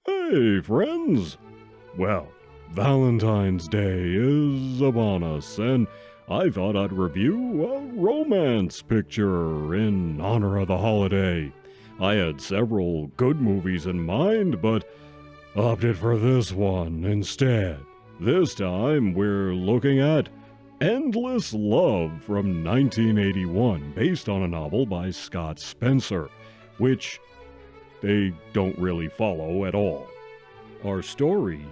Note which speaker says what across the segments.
Speaker 1: Hey, friends! Well, Valentine's Day is upon us, and I thought I'd review a romance picture in honor of the holiday. I had several good movies in mind, but opted for this one instead. This time, we're looking at Endless Love from 1981, based on a novel by Scott Spencer, which they don't really follow at all. Our story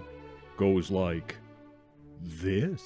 Speaker 1: goes like this.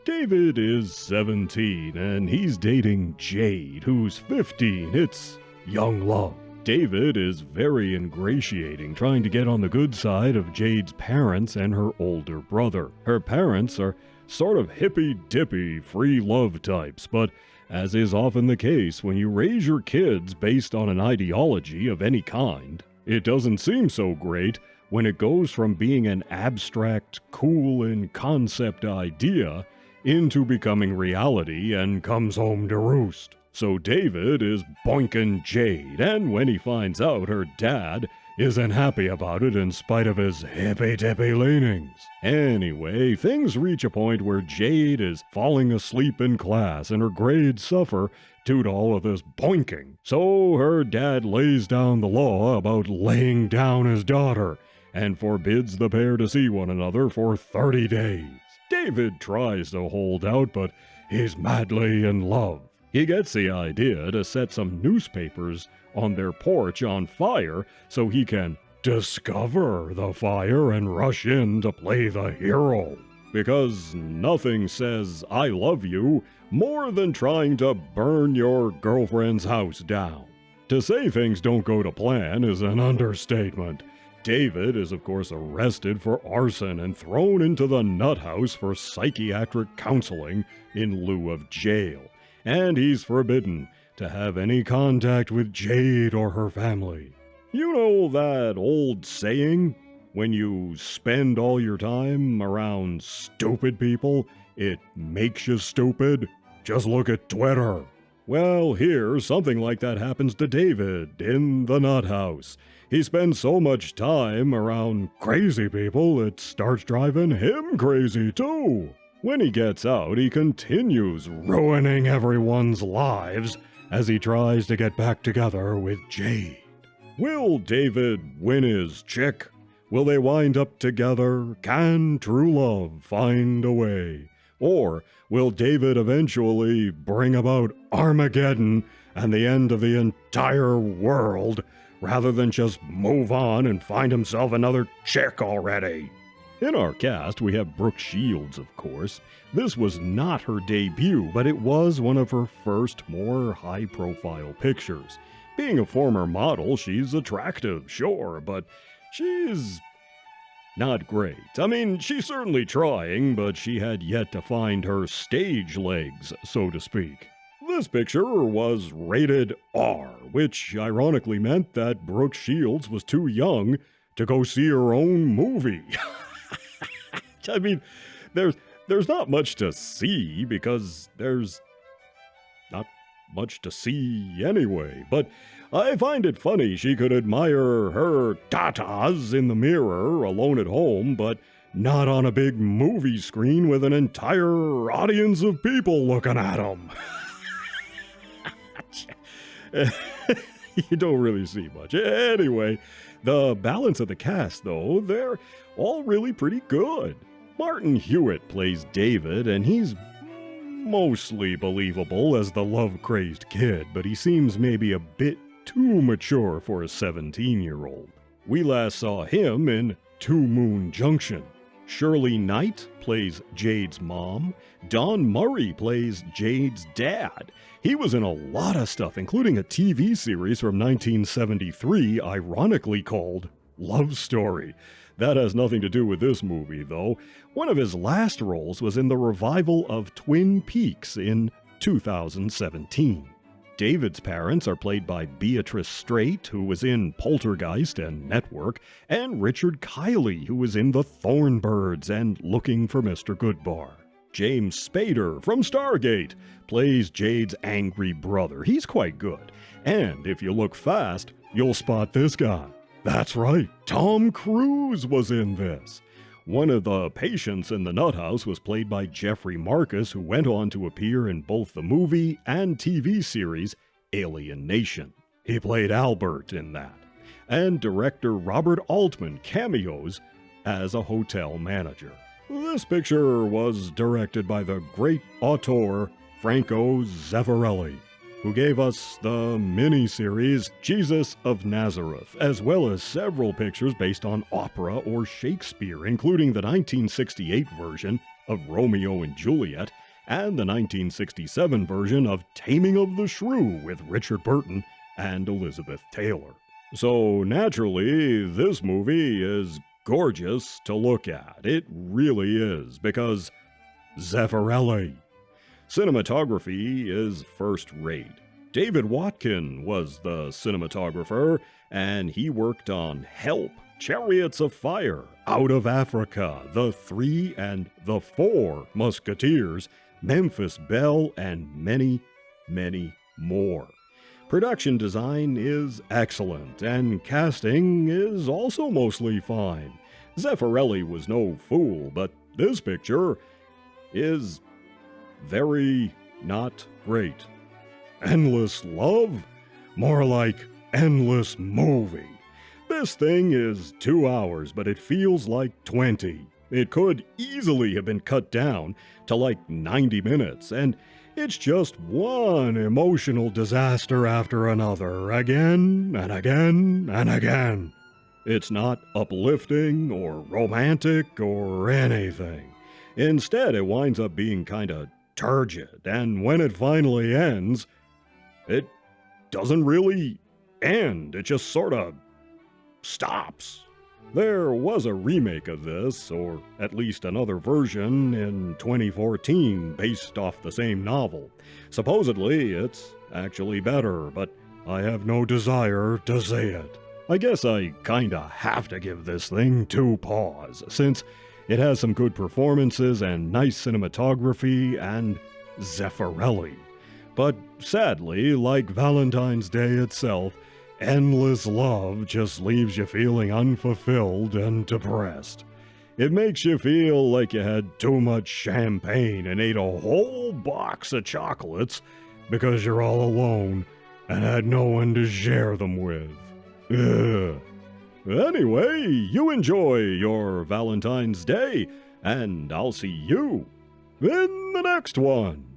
Speaker 1: David is 17 and he's dating Jade, who's 15. It's young love. David is very ingratiating, trying to get on the good side of Jade's parents and her older brother. Her parents are sort of hippy-dippy, free love types, but as is often the case when you raise your kids based on an ideology of any kind, it doesn't seem so great when it goes from being an abstract, cool in concept idea into becoming reality and comes home to roost. So David is boinking Jade, and when he finds out her dad isn't happy about it in spite of his hippy-dippy leanings. Anyway, things reach a point where Jade is falling asleep in class and her grades suffer due to all of this boinking. So her dad lays down the law about laying down his daughter and forbids the pair to see one another for 30 days. David tries to hold out, but he's madly in love. He gets the idea to set some newspapers on their porch on fire so he can discover the fire and rush in to play the hero. Because nothing says I love you more than trying to burn your girlfriend's house down. To say things don't go to plan is an understatement. David is of course arrested for arson and thrown into the nut house for psychiatric counseling in lieu of jail. And he's forbidden to have any contact with Jade or her family. You know that old saying, when you spend all your time around stupid people, it makes you stupid? Just look at Twitter. Well, here, something like that happens to David in the nut house. He spends so much time around crazy people, it starts driving him crazy too. When he gets out, he continues ruining everyone's lives as he tries to get back together with Jade. Will David win his chick? Will they wind up together? Can true love find a way? Or will David eventually bring about Armageddon and the end of the entire world, rather than just move on and find himself another chick already? In our cast, we have Brooke Shields, of course. This was not her debut, but it was one of her first more high-profile pictures. Being a former model, she's attractive, sure, but she's not great. I mean, she's certainly trying, but she had yet to find her stage legs, so to speak. This picture was rated R, which ironically meant that Brooke Shields was too young to go see her own movie. I mean, there's not much to see because there's not much to see anyway, but I find it funny she could admire her tatas in the mirror alone at home, but not on a big movie screen with an entire audience of people looking at them. You don't really see much. Anyway, the balance of the cast, though, they're all really pretty good. Martin Hewitt plays David, and he's mostly believable as the love-crazed kid, but he seems maybe a bit too mature for a 17-year-old. We last saw him in Two Moon Junction. Shirley Knight plays Jade's mom. Don Murray plays Jade's dad. He was in a lot of stuff, including a TV series from 1973, ironically called Love Story. That has nothing to do with this movie, though. One of his last roles was in the revival of Twin Peaks in 2017. David's parents are played by Beatrice Straight, who was in Poltergeist and Network, and Richard Kiley, who was in The Thornbirds and Looking for Mr. Goodbar. James Spader from Stargate plays Jade's angry brother. He's quite good. And if you look fast, you'll spot this guy. That's right, Tom Cruise was in this. One of the patients in the nut house was played by Jeffrey Marcus, who went on to appear in both the movie and TV series Alien Nation. He played Albert in that. And director Robert Altman cameos as a hotel manager. This picture was directed by the great auteur Franco Zeffirelli, who gave us the mini-series Jesus of Nazareth, as well as several pictures based on opera or Shakespeare, including the 1968 version of Romeo and Juliet and the 1967 version of Taming of the Shrew with Richard Burton and Elizabeth Taylor. So naturally, this movie is gorgeous to look at. It really is, because Zeffirelli. Cinematography is first-rate. David Watkin was the cinematographer, and he worked on Help, Chariots of Fire, Out of Africa, The Three and the Four Musketeers, Memphis Belle, and many, many more. Production design is excellent, and casting is also mostly fine. Zeffirelli was no fool, but this picture is very not great. Endless love? More like endless movie. This thing is 2 hours, but it feels like 20. It could easily have been cut down to like 90 minutes, and it's just one emotional disaster after another, again and again and again. It's not uplifting or romantic or anything. Instead, it winds up being kinda turgid, and when it finally ends, it doesn't really end. It just sorta stops. There was a remake of this, or at least another version, in 2014 based off the same novel. Supposedly, it's actually better, but I have no desire to see it. I guess I kinda have to give this thing 2 paws, since it has some good performances and nice cinematography and Zeffirelli. But sadly, like Valentine's Day itself, endless love just leaves you feeling unfulfilled and depressed. It makes you feel like you had too much champagne and ate a whole box of chocolates because you're all alone and had no one to share them with. Ugh. Anyway, you enjoy your Valentine's Day, and I'll see you in the next one.